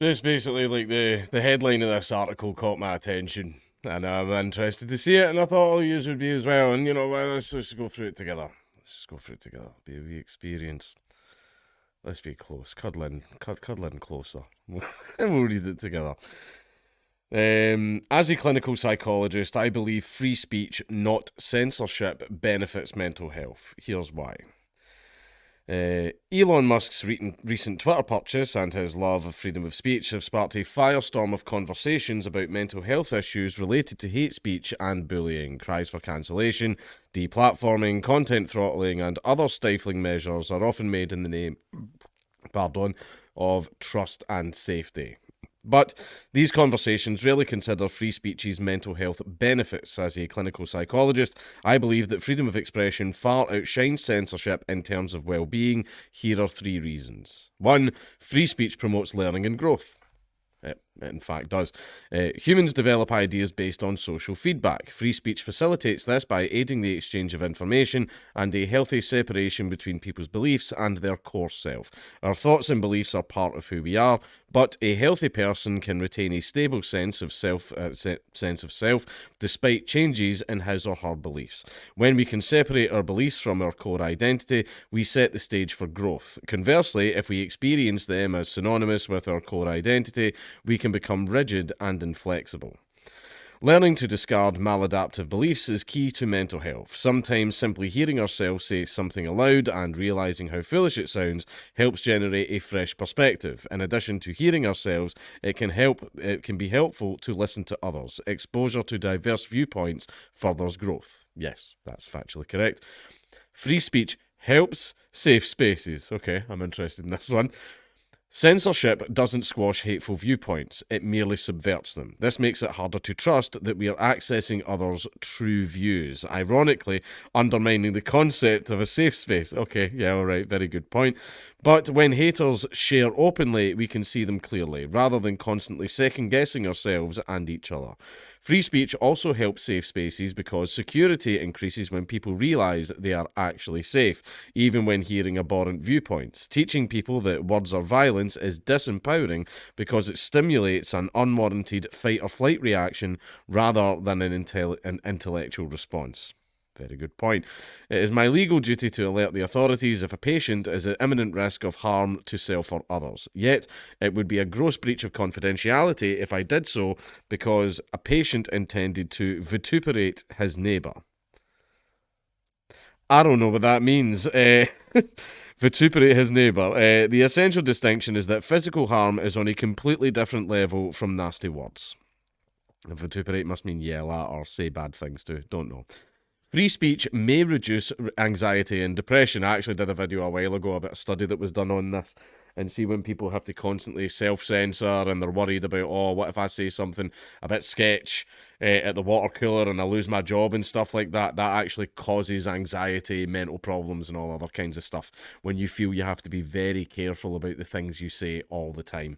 It's basically like the headline of this article caught my attention, and I'm interested to see it, and I thought all yous would be as well. And well, let's go through it together. Let's just go through it together. Be a wee experience. Let's be close. Cuddle in closer. And we'll read it together. As a clinical psychologist, I believe free speech, not censorship, benefits mental health. Here's why. Elon Musk's recent Twitter purchase and his love of freedom of speech have sparked a firestorm of conversations about mental health issues related to hate speech and bullying. Cries for cancellation, deplatforming, content throttling, and other stifling measures are often made in the name, of trust and safety. But these conversations rarely consider free speech's mental health benefits. As a clinical psychologist, I believe that freedom of expression far outshines censorship in terms of well-being. Here are three reasons. 1. Free speech promotes learning and growth. It in fact does. Humans develop ideas based on social feedback. Free speech facilitates this by aiding the exchange of information and a healthy separation between people's beliefs and their core self. Our thoughts and beliefs are part of who we are, but a healthy person can retain a stable sense of self, despite changes in his or her beliefs. When we can separate our beliefs from our core identity, we set the stage for growth. Conversely, if we experience them as synonymous with our core identity, we can become rigid and inflexible. Learning to discard maladaptive beliefs is key to mental health. Sometimes simply hearing ourselves say something aloud and realizing how foolish it sounds helps generate a fresh perspective. In addition to hearing ourselves, it can be helpful to listen to others. Exposure to diverse viewpoints furthers growth. Yes, that's factually correct. Free speech helps safe spaces. Okay, I'm interested in this one. Censorship doesn't squash hateful viewpoints, it merely subverts them. This makes it harder to trust that we are accessing others' true views, ironically undermining the concept of a safe space. Okay, yeah, alright, very good point. But when haters share openly, we can see them clearly, rather than constantly second guessing ourselves and each other. Free speech also helps safe spaces because security increases when people realise they are actually safe, even when hearing abhorrent viewpoints. Teaching people that words are violence is disempowering because it stimulates an unwarranted fight or flight reaction rather than an intellectual response. Very good point. It is my legal duty to alert the authorities if a patient is at imminent risk of harm to self or others. Yet, it would be a gross breach of confidentiality if I did so because a patient intended to vituperate his neighbour. I don't know what that means. Vituperate his neighbour. The essential distinction is that physical harm is on a completely different level from nasty words. Vituperate must mean yell at or say bad things to. Don't know. Free speech may reduce anxiety and depression. I actually did a video a while ago about a study that was done on this and see when people have to constantly self-censor and they're worried about, oh, what if I say something a bit sketch at the water cooler and I lose my job and stuff like that. That actually causes anxiety, mental problems and all other kinds of stuff when you feel you have to be very careful about the things you say all the time.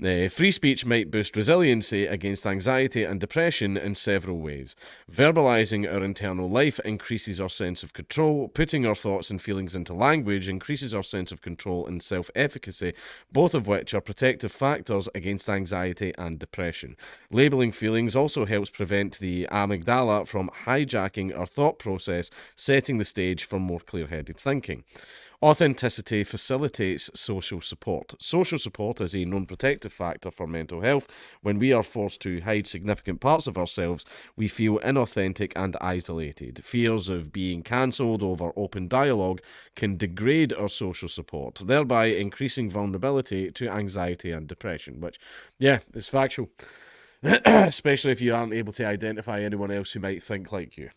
Free speech might boost resiliency against anxiety and depression in several ways. Verbalizing our internal life increases our sense of control. Putting our thoughts and feelings into language increases our sense of control and self-efficacy, both of which are protective factors against anxiety and depression. Labeling feelings also helps prevent the amygdala from hijacking our thought process, setting the stage for more clear-headed thinking. Authenticity facilitates social support. Social support is a non-protective factor for mental health. When we are forced to hide significant parts of ourselves, we feel inauthentic and isolated. Fears of being cancelled over open dialogue can degrade our social support, thereby increasing vulnerability to anxiety and depression, which, yeah, is factual. Especially if you aren't able to identify anyone else who might think like you.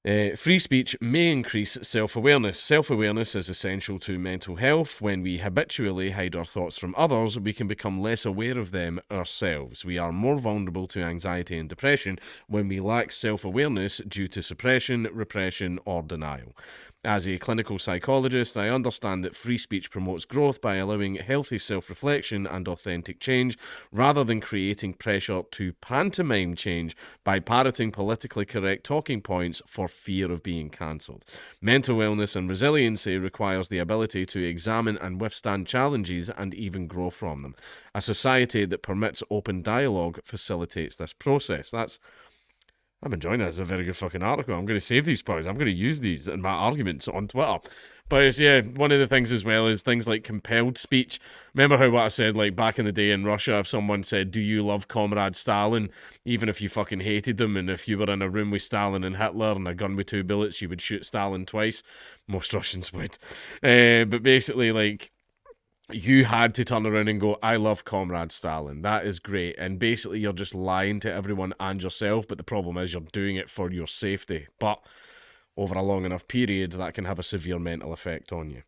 Free speech may increase self-awareness. Self-awareness is essential to mental health. When we habitually hide our thoughts from others, we can become less aware of them ourselves. We are more vulnerable to anxiety and depression when we lack self-awareness due to suppression, repression, or denial. As a clinical psychologist, I understand that free speech promotes growth by allowing healthy self-reflection and authentic change, rather than creating pressure to pantomime change by parroting politically correct talking points for fear of being cancelled. Mental wellness and resiliency requires the ability to examine and withstand challenges and even grow from them. A society that permits open dialogue facilitates this process. I'm enjoying it. It's a very good fucking article. I'm going to save these points. I'm going to use these in my arguments on Twitter. But it's, yeah, one of the things as well is things like compelled speech. Remember how what I said, like back in the day in Russia, if someone said, "Do you love Comrade Stalin?" Even if you fucking hated them, and if you were in a room with Stalin and Hitler and a gun with 2 bullets, you would shoot Stalin twice. Most Russians would. But basically, like, you had to turn around and go, "I love Comrade Stalin. That is great." And basically, you're just lying to everyone and yourself. But the problem is, you're doing it for your safety. But over a long enough period, that can have a severe mental effect on you.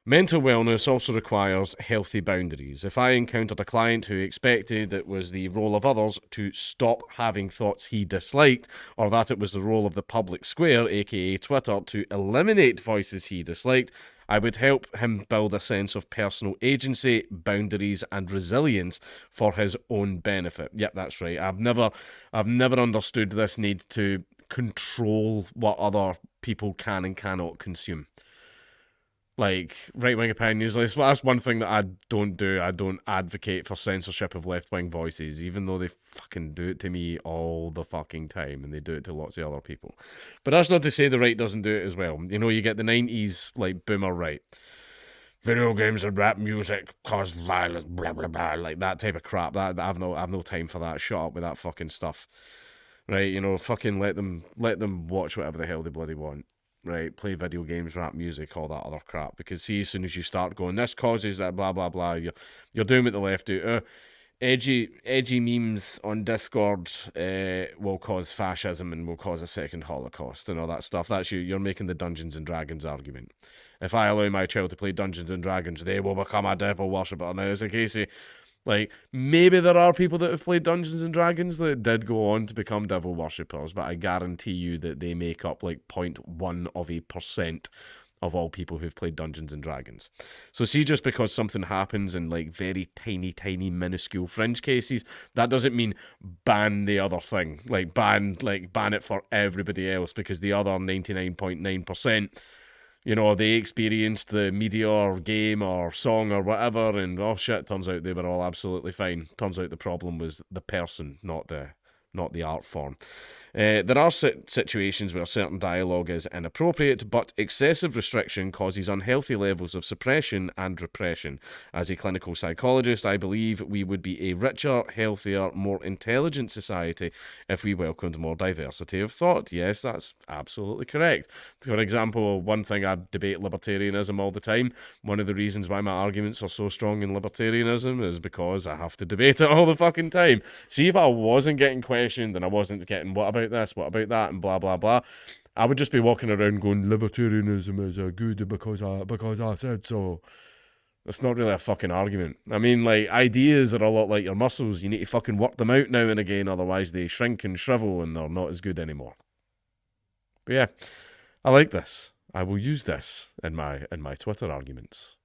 Mental wellness also requires healthy boundaries. If I encountered a client who expected it was the role of others to stop having thoughts he disliked, or that it was the role of the public square, aka Twitter, to eliminate voices he disliked, I would help him build a sense of personal agency, boundaries, and resilience for his own benefit. Yep, that's right. I've never understood this need to control what other people can and cannot consume. Like, right-wing opinions, that's one thing that I don't do. I don't advocate for censorship of left-wing voices, even though they fucking do it to me all the fucking time, and they do it to lots of other people. But that's not to say the right doesn't do it as well. You know, you get the 90s, like, boomer right. Video games and rap music cause violence, blah, blah, blah, like that type of crap. I've no time for that. Shut up with that fucking stuff. Right, you know, fucking let them watch whatever the hell they bloody want. Right, play video games, rap music, all that other crap. Because see, as soon as you start going, this causes that, blah blah blah, you're doing what the left do. Edgy memes on Discord will cause fascism and will cause a second Holocaust and all that stuff. That's you. You're making the Dungeons and Dragons argument. If I allow my child to play Dungeons and Dragons, they will become a devil worshipper. Now, it's a case of, like, maybe there are people that have played Dungeons and Dragons that did go on to become devil worshippers, but I guarantee you that they make up like 0.1% of all people who've played Dungeons and Dragons. So see, just because something happens in like very tiny, minuscule fringe cases, that doesn't mean ban the other thing. Like ban it for everybody else, because the other 99.9%, you know, they experienced the media or game or song or whatever, and oh shit, turns out they were all absolutely fine. Turns out the problem was the person, not the art form. There are situations where certain dialogue is inappropriate, but excessive restriction causes unhealthy levels of suppression and repression. As a clinical psychologist, I believe we would be a richer, healthier, more intelligent society if we welcomed more diversity of thought. Yes, that's absolutely correct. For example, one thing I debate libertarianism all the time. One of the reasons why my arguments are so strong in libertarianism is because I have to debate it all the fucking time. See, if I wasn't getting questioned and I wasn't getting what about this, what about that, and blah blah blah, I would just be walking around going, libertarianism is good because I said so. That's not really a fucking argument. I mean, like, ideas are a lot like your muscles. You need to fucking work them out now and again, otherwise they shrink and shrivel and they're not as good anymore. But yeah, I like this. I will use this in my Twitter arguments.